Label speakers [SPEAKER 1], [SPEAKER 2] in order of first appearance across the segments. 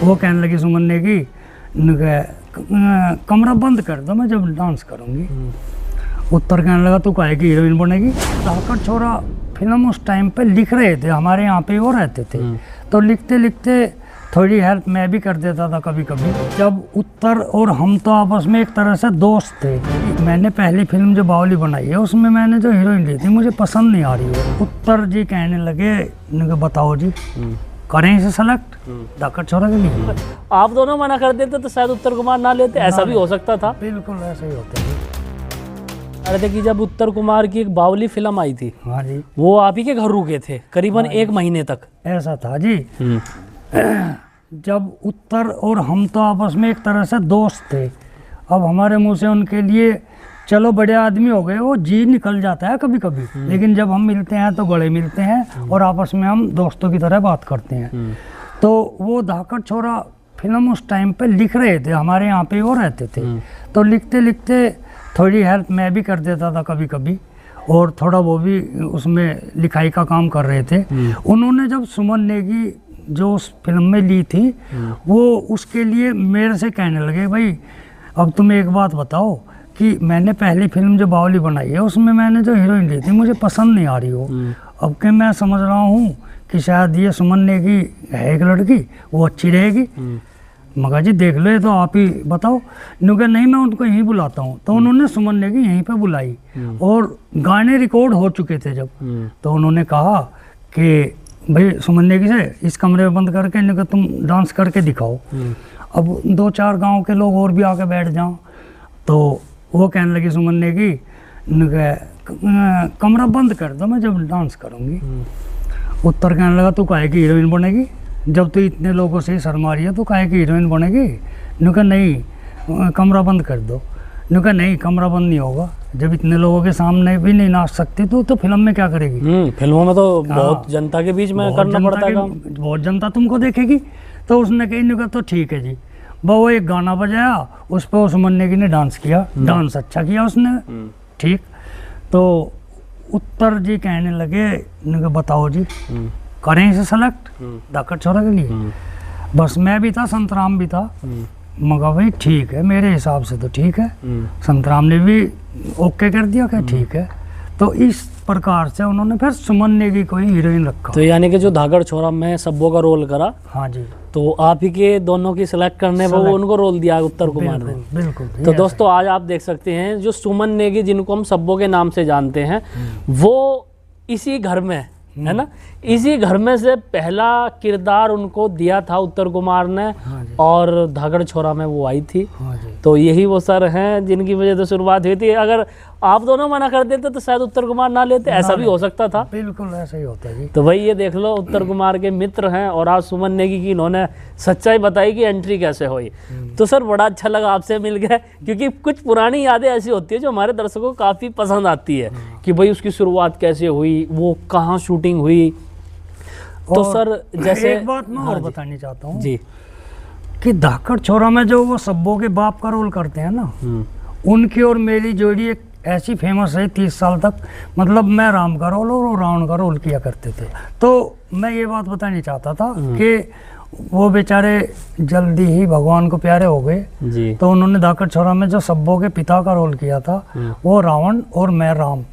[SPEAKER 1] वो कहने लगी सुमन ने कि कमरा बंद कर दो, मैं जब डांस करूँगी। उत्तर कहने लगा तू काहे की हीरोइन बनेगी। धाकड़ छोरा फिल्म उस टाइम पे लिख रहे थे, हमारे यहाँ पे वो रहते थे, तो लिखते लिखते थोड़ी हेल्प मैं भी कर देता था कभी कभी। जब उत्तर और हम तो आपस में एक तरह से दोस्त थे। मैंने पहली फिल्म जो बावली बनाई है उसमें मैंने जो हीरोइन ली थी मुझे पसंद नहीं आ रही है। उत्तर जी कहने लगे बताओ जी करें इसे सेलेक्ट धाकड़ छोरा के लिए।
[SPEAKER 2] आप दोनों मना कर देते तो शायद उत्तर कुमार ना लेते, ऐसा भी हो सकता था।
[SPEAKER 1] बिल्कुल ऐसा ही होता है।
[SPEAKER 2] अरे देखिए जब उत्तर कुमार की एक बावली फिल्म आई थी,
[SPEAKER 1] हाँ जी,
[SPEAKER 2] वो आप ही के घर रुके थे करीबन 1 महीने तक।
[SPEAKER 1] ऐसा था जी। जब उत्तर और हम तो आपस में एक तरह से दोस्त थे, अब हमारे मुंह से उनके लिए चलो बड़े आदमी हो गए वो जी निकल जाता है कभी कभी, लेकिन जब हम मिलते हैं तो गले मिलते हैं और आपस में हम दोस्तों की तरह बात करते हैं। तो वो धाकड़ छोरा फिल्म उस टाइम पे लिख रहे थे, हमारे यहाँ पे वो रहते थे, तो लिखते लिखते थोड़ी हेल्प मैं भी कर देता था कभी कभी, और थोड़ा वो भी उसमें लिखाई का काम कर रहे थे। उन्होंने जब सुमन नेगी जो उस फिल्म में ली थी वो उसके लिए मेरे से कहने लगे भाई अब तुम एक बात बताओ कि मैंने पहली फिल्म जो बावली बनाई है उसमें मैंने जो हीरोइन ली थी मुझे पसंद नहीं आ रही हो। अब के मैं समझ रहा हूँ कि शायद ये सुमन नेगी है एक लड़की, वो अच्छी रहेगी। मगर जी देख लो तो आप ही बताओ। नुके नहीं मैं उनको यहीं बुलाता हूँ। तो उन्होंने सुमन नेगी यहीं पे बुलाई और गाने रिकॉर्ड हो चुके थे जब, तो उन्होंने कहा कि भाई सुमन नेगी से इस कमरे में बंद करके इनका तुम डांस करके दिखाओ। अब 2-4 गांव के लोग और भी आके बैठ जाओ। तो वो कहने लगी सुमन नेगी कमरा बंद कर दो, मैं जब डांस करूँगी। उत्तर कहने लगा तू काहे की हीरोइन बनेगी, जब तू इतने लोगों से शर्मा रही है तो काहे की हीरोइन बनेगी। नुका नहीं कमरा बंद कर दो। नुका नहीं कमरा बंद नहीं होगा, जब इतने लोगों के सामने भी नहीं नाच सकती तो फिल्म में क्या करेगी।
[SPEAKER 2] फिल्मों में तो बहुत जनता के बीच में करना पड़ता है,
[SPEAKER 1] बहुत जनता तुमको देखेगी। तो उसने कही नुका तो ठीक है जी। वो एक गाना बजाया, उस पर सुमन नेगी ने डांस किया, डांस अच्छा किया उसने, ठीक। तो उत्तर जी कहने लगे बताओ जी करें इसे सेलेक्ट धाकड़ छोरा के लिए। बस मैं भी था, संतराम भी था। मगर भाई ठीक है मेरे हिसाब से तो ठीक है। संतराम ने भी ओके कर दिया कि ठीक है। तो इस प्रकार से उन्होंने फिर सुमन नेगी को ही हीरोइन रखा।
[SPEAKER 2] तो यानी कि जो धाकड़ छोरा में सब्बो का रोल करा,
[SPEAKER 1] हाँ जी,
[SPEAKER 2] तो आप ही के दोनों की सिलेक्ट करने पर वो उनको रोल दिया उत्तर कुमार ने।
[SPEAKER 1] बिल्कुल।
[SPEAKER 2] तो दोस्तों आज आप देख सकते हैं जो सुमन नेगी जिनको हम सब्बो के नाम से जानते हैं वो इसी घर में है ना, इसी घर में से पहला किरदार उनको दिया था उत्तर कुमार ने।
[SPEAKER 1] हाँ
[SPEAKER 2] और धाकड़ छोरा में वो आई थी।
[SPEAKER 1] हाँ जी।
[SPEAKER 2] तो यही वो सर हैं जिनकी वजह से शुरुआत हुई थी। अगर आप दोनों मना कर देते तो शायद उत्तर कुमार ना लेते, ऐसा भी हो सकता था।
[SPEAKER 1] बिल्कुल ऐसा ही होता है जी।
[SPEAKER 2] तो भाई ये देख लो उत्तर कुमार के मित्र हैं और आज सुमन नेगी की इन्होंने सच्चाई बताई कि एंट्री कैसे हुई। तो सर बड़ा अच्छा लगा आपसे मिल गया, क्योंकि कुछ पुरानी यादें ऐसी होती है जो हमारे दर्शकों को काफ़ी पसंद आती है कि भाई उसकी शुरुआत कैसे हुई, वो कहाँ शूटिंग हुई। तो सर जैसे
[SPEAKER 1] एक बात मैं और बतानी चाहता हूँ
[SPEAKER 2] जी
[SPEAKER 1] कि धाकड़ छोरा में जो वो सब्बो के बाप का रोल करते हैं ना, उनकी और मेरी जोड़ी एक ऐसी फेमस है 30 साल तक। मतलब मैं राम का रोल और रावण का रोल किया करते थे। तो मैं ये बात बतानी चाहता था कि वो बेचारे जल्दी ही भगवान को प्यारे हो गए
[SPEAKER 2] जी।
[SPEAKER 1] तो उन्होंने धाकड़ छोरा में जो सब्बो के पिता का रोल किया था वो रावण और मैं राम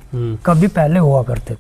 [SPEAKER 1] कभी पहले हुआ करते थे।